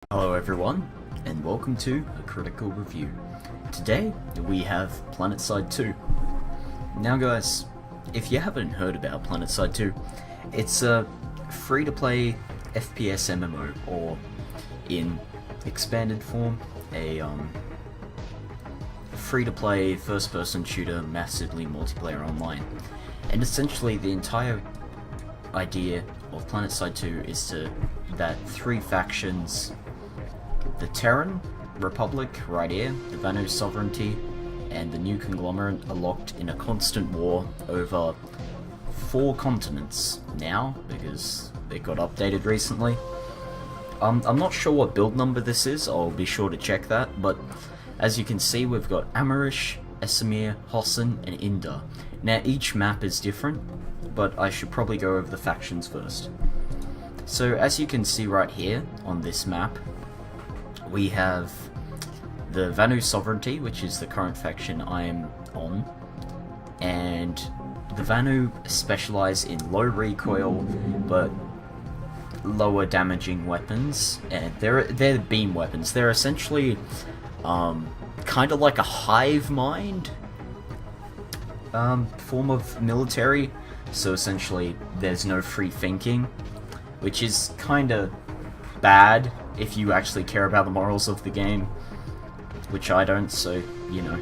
Hello everyone, and welcome to a critical review. Today, we have Planetside 2. Now guys, if you haven't heard about Planetside 2, it's a free-to-play FPS MMO, or in expanded form, a free-to-play first-person shooter massively multiplayer online. And essentially the entire idea of Planetside 2 is that three factions: the Terran Republic, right here, the Vanu Sovereignty, and the New Conglomerate are locked in a constant war over 4 continents now, because they got updated recently. I'm not sure what build number this is, I'll be sure to check that, but as you can see we've got Amarish, Esamir, Hossen, and Inda. Now each map is different, but I should probably go over the factions first. So as you can see right here on this map, we have the Vanu Sovereignty, which is the current faction I am on, and the Vanu specialize in low recoil but lower damaging weapons, and they're beam weapons. They're essentially kind of like a hive mind form of military, so essentially there's no free thinking, which is kind of bad if you actually care about the morals of the game, which I don't, so, you know.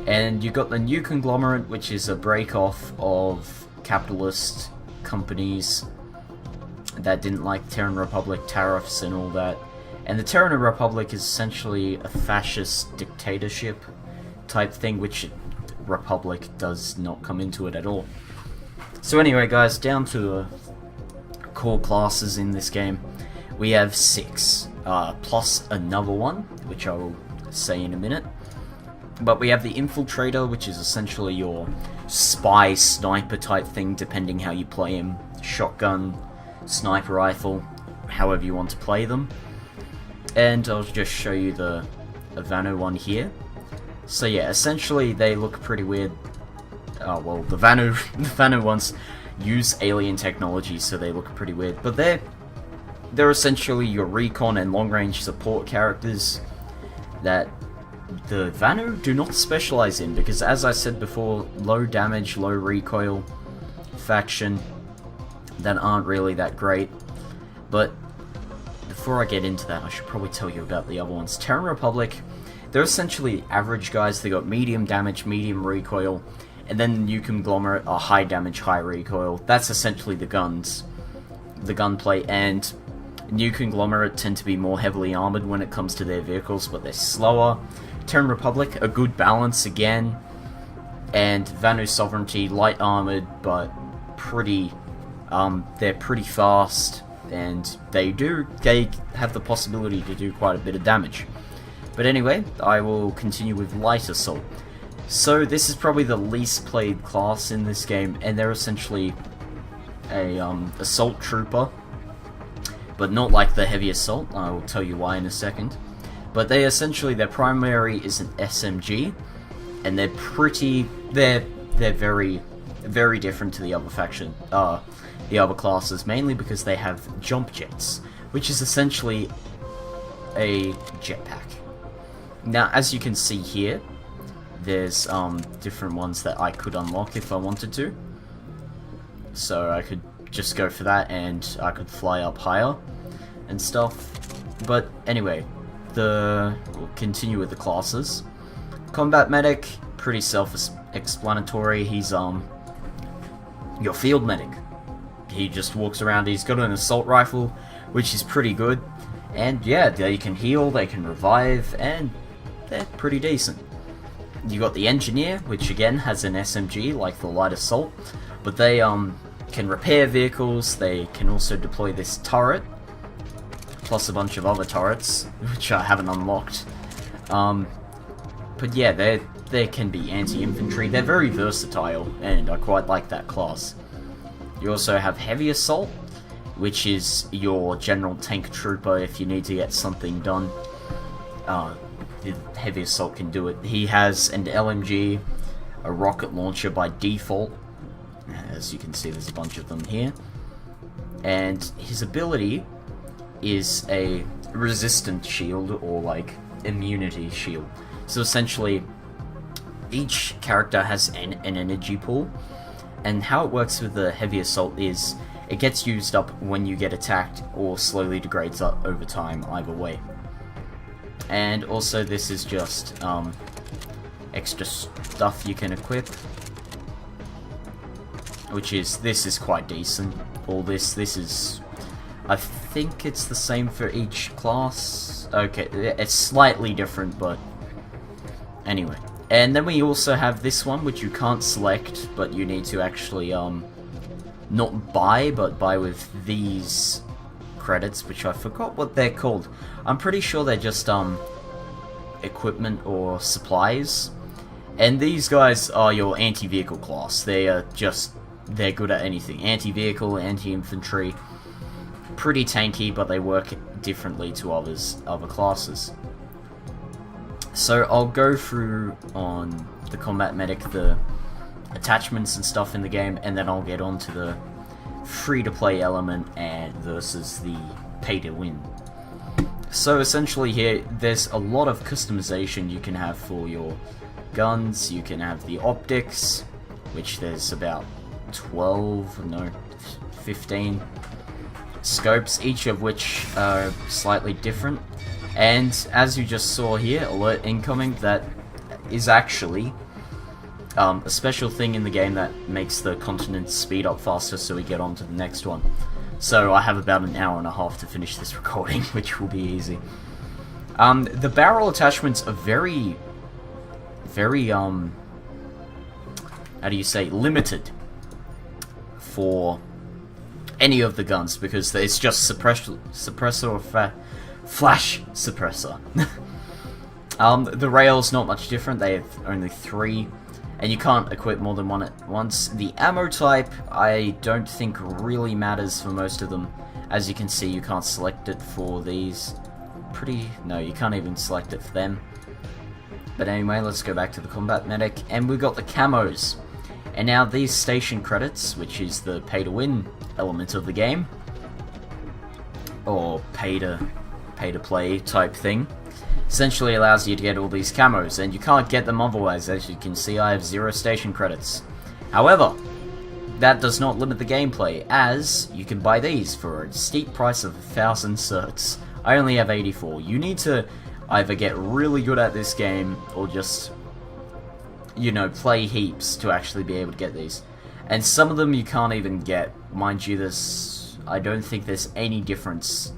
And you got the New Conglomerate, which is a break-off of capitalist companies that didn't like Terran Republic tariffs and all that. And the Terran Republic is essentially a fascist dictatorship type thing, which Republic does not come into it at all. So anyway guys, down to the core classes in this game. We have 6, plus another one, which I will say in a minute. But we have the Infiltrator, which is essentially your spy sniper type thing, depending how you play him. Shotgun, sniper rifle, however you want to play them. And I'll just show you the Vanu one here. So yeah, essentially they look pretty weird. Well, the Vanu ones use alien technology, so they look pretty weird. But they're essentially your recon and long-range support characters that the Vanu do not specialize in, because as I said before, low damage, low recoil faction that aren't really that great. But before I get into that, I should probably tell you about the other ones. Terran Republic, they're essentially average guys. They got medium damage, medium recoil, and then the New Conglomerate are high damage, high recoil. That's essentially the guns, the gunplay, and New Conglomerate tend to be more heavily armored when it comes to their vehicles, but they're slower. Terran Republic, a good balance again, and Vanu Sovereignty, light armored, but they're pretty fast, and they have the possibility to do quite a bit of damage. But anyway, I will continue with Light Assault. So this is probably the least played class in this game, and they're essentially a assault trooper, but not like the heavy assault. I will tell you why in a second. But their primary is an SMG, and they're very, very different to the other faction, the other classes, mainly because they have jump jets, which is essentially a jetpack. Now, as you can see here, there's different ones that I could unlock if I wanted to. So I could just go for that, and I could fly up higher and stuff. But anyway, we'll continue with the classes. Combat Medic, pretty self-explanatory. He's your field medic. He just walks around. He's got an assault rifle, which is pretty good. And yeah, they can heal, they can revive, and they're pretty decent. You got the Engineer, which again has an SMG like the light assault, but they can repair vehicles. They can also deploy this turret, plus a bunch of other turrets, which I haven't unlocked. But yeah, they can be anti-infantry. They're very versatile, and I quite like that class. You also have Heavy Assault, which is your general tank trooper if you need to get something done. The Heavy Assault can do it. He has an LMG, a rocket launcher by default. As you can see, there's a bunch of them here. And his ability is a resistant shield, or like immunity shield. So essentially, each character has an energy pool, and how it works with the heavy assault is it gets used up when you get attacked, or slowly degrades up over time, either way. And also this is just extra stuff you can equip, which is, this is quite decent. All this is, I think it's the same for each class. Okay, it's slightly different, but anyway. And then we also have this one, which you can't select, but you need to actually not buy, but buy with these credits, which I forgot what they're called. I'm pretty sure they're just equipment or supplies. And these guys are your anti-vehicle class. They are just, they're good at anything. Anti-vehicle, anti-infantry, pretty tanky, but they work differently to other classes. So I'll go through on the combat medic, the attachments and stuff in the game, and then I'll get on to the free-to-play element and versus the pay-to-win. So essentially here, there's a lot of customization you can have for your guns. You can have the optics, which there's about 15 scopes, each of which are slightly different. And as you just saw here, alert incoming, that is actually a special thing in the game that makes the continents speed up faster, so we get on to the next one. So I have about an hour and a half to finish this recording, which will be easy. The barrel attachments are very, how do you say, limited for any of the guns, because it's just suppressor or flash suppressor. The rail's not much different, they have only 3, and you can't equip more than one at once. The ammo type, I don't think really matters for most of them. As you can see, you can't select it for these. No, you can't even select it for them. But anyway, let's go back to the combat medic, and we've got the camos. And now these station credits, which is the pay-to-win element of the game, or pay-to-play type thing, essentially allows you to get all these camos, and you can't get them otherwise. As you can see, I have 0 station credits. However, that does not limit the gameplay, as you can buy these for a steep price of 1,000 certs. I only have 84. You need to either get really good at this game, or just, you know, play heaps to actually be able to get these. And some of them you can't even get. Mind you, I don't think there's any difference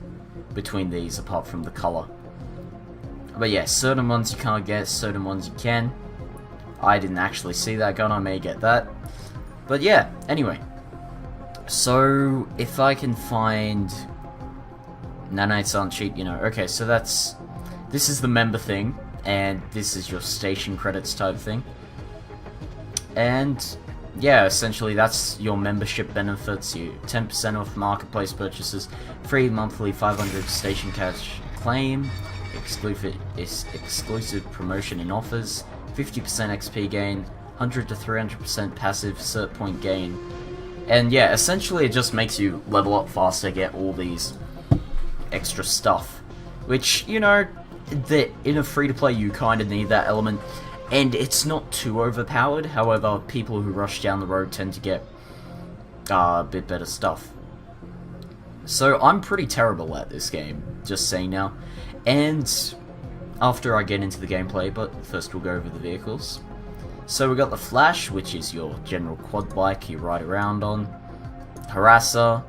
between these apart from the color. But yeah, certain ones you can't get, certain ones you can. I didn't actually see that gun, I may get that. But yeah, anyway. So, if I can find... Nanites aren't cheap, you know. Okay, so this is the member thing, and this is your station credits type thing. And yeah, essentially that's your membership benefits. You 10% off marketplace purchases, free monthly 500 station cash claim, exclusive promotion and offers, 50% XP gain, 100 to 300% passive cert point gain. And yeah, essentially it just makes you level up faster, get all these extra stuff, which, you know, in a free-to-play you kind of need that element, and it's not too overpowered. However, people who rush down the road tend to get a bit better stuff. So I'm pretty terrible at this game, just saying now, and after I get into the gameplay, but first we'll go over the vehicles. So we got the Flash, which is your general quad bike you ride around on, Harasser,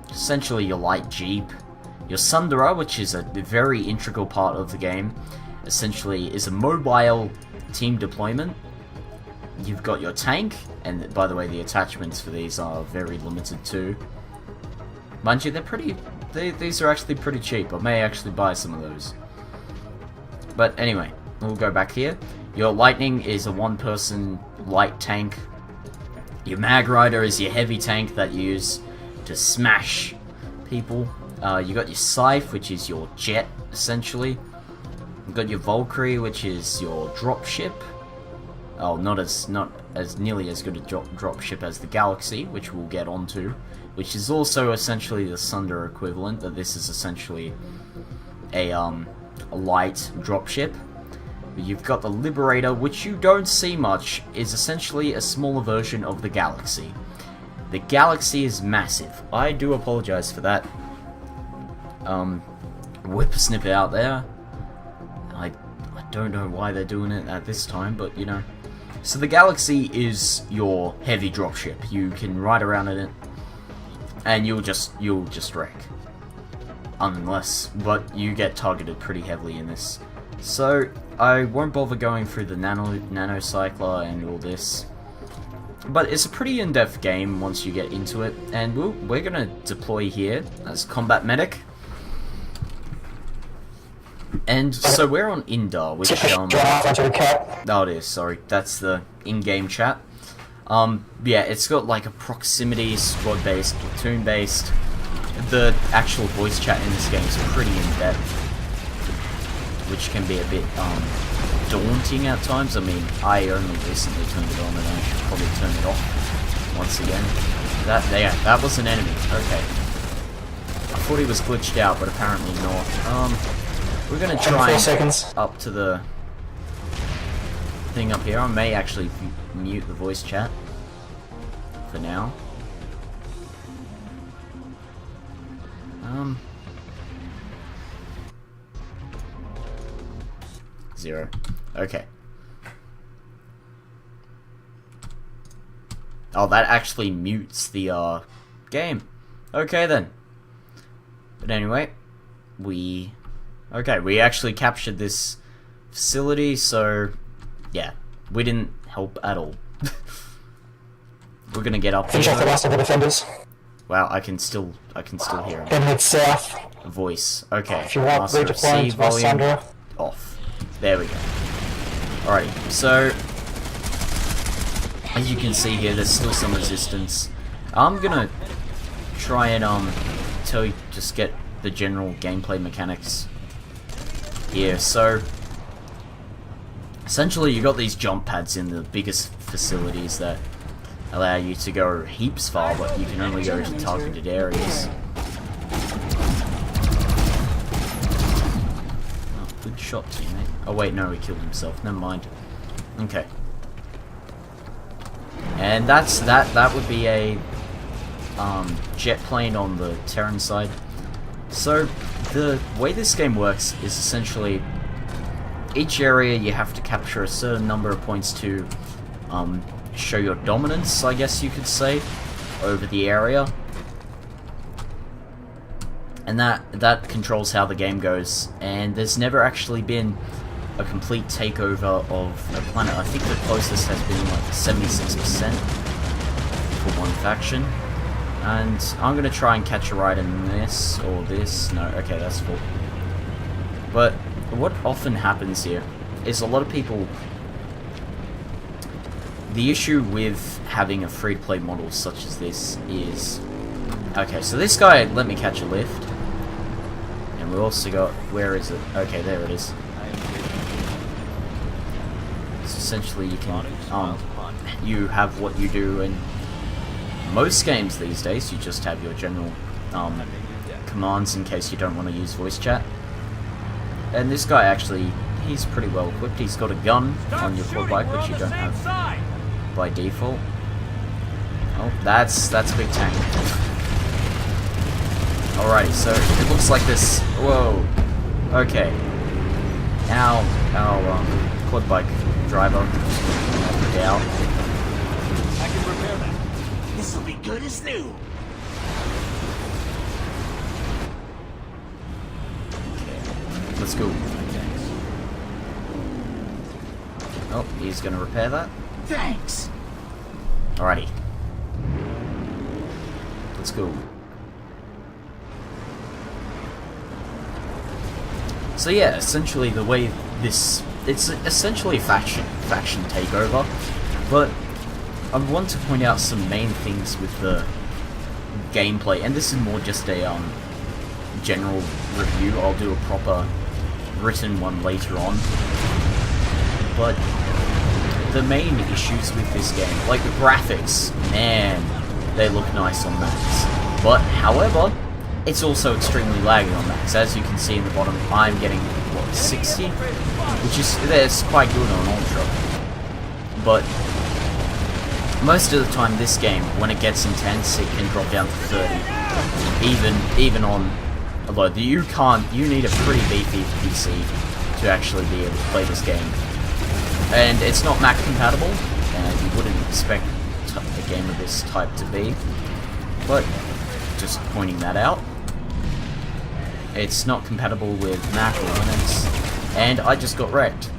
essentially your light jeep, your Sundara, which is a very integral part of the game, essentially is a mobile team deployment. You've got your tank, and by the way, the attachments for these are very limited too. Mind you, these are actually pretty cheap. I may actually buy some of those. But anyway, we'll go back here. Your Lightning is a one-person light tank. Your Mag Rider is your heavy tank that you use to smash people. You got your Scythe, which is your jet, essentially. You've got your Valkyrie, which is your dropship. Oh, not as nearly as good a dropship as the Galaxy, which we'll get onto which is also essentially the Sunder equivalent, that this is essentially a light dropship. You've got the Liberator, which you don't see much, is essentially a smaller version of the Galaxy. The Galaxy is massive. I do apologize for that. Whippersnipper out there. I don't know why they're doing it at this time, but you know. So the Galaxy is your heavy dropship. You can ride around in it, and you'll just wreck. But you get targeted pretty heavily in this. So I won't bother going through the nanocycler and all this. But it's a pretty in-depth game once you get into it, and we're gonna deploy here as combat medic. And so we're on Indar, which oh it is, sorry, that's the in-game chat. Yeah, it's got like a proximity, squad-based, platoon-based. The actual voice chat in this game is pretty in-depth, which can be a bit daunting at times. I mean, I only recently turned it on, and I should probably turn it off once again. That was an enemy. Okay, I thought he was glitched out, but apparently not. We're gonna try up to the thing up here. I may actually mute the voice chat for now. 0. Okay. Oh, that actually mutes the game. Okay then. But anyway, we actually captured this facility, so yeah, we didn't help at all. We're gonna get up. Finish off the last of the defenders. Wow, I can still hear him. Then head south. Voice. Okay. If you want, Master of redeploying C to volume Sandra. off. There we go. Alrighty, so as you can see here, there's still some resistance. I'm gonna try and just get the general gameplay mechanics here. So essentially you got these jump pads in the biggest facilities that allow you to go heaps far, but you can only go to targeted areas. Oh, good shot, teammate. Oh wait, no, he killed himself. Never mind. Okay. And that would be a jet plane on the Terran side. So the way this game works is essentially each area you have to capture a certain number of points to show your dominance, I guess you could say, over the area. And that controls how the game goes. And there's never actually been a complete takeover of a planet. I think the closest has been like 76% for one faction. And I'm gonna try and catch a ride in this or this. No, okay, that's full. But what often happens here is a lot of people. The issue with having a free-to-play model such as this is... Okay, so this guy let me catch a lift. And we also got... Where is it? Okay, there it is. So essentially you can... you have what you do in most games these days. You just have your general commands in case you don't want to use voice chat. And this guy actually... He's pretty well equipped. He's got a gun on your quad bike, which you don't have by default. Oh, that's a big tank. Alrighty, so it looks like this. Whoa. Okay. Our quad bike driver knocked out. I can repair that. This will be good as new. Okay. Let's go. Oh, he's gonna repair that. Thanks. Alrighty. Let's go. So yeah, essentially the way this... It's essentially a faction takeover, but I want to point out some main things with the gameplay, and this is more just a general review. I'll do a proper written one later on. But the main issues with this game, like the graphics, man, they look nice on maps. But, however, it's also extremely laggy on max. As you can see in the bottom, I'm getting, what, 60? Which is, that's quite good on Ultra. But, most of the time this game, when it gets intense, it can drop down to 30. Even on, although you need a pretty beefy PC to actually be able to play this game. And it's not Mac compatible, and you wouldn't expect a game of this type to be. But, just pointing that out. It's not compatible with Mac or Linux, and I just got wrecked.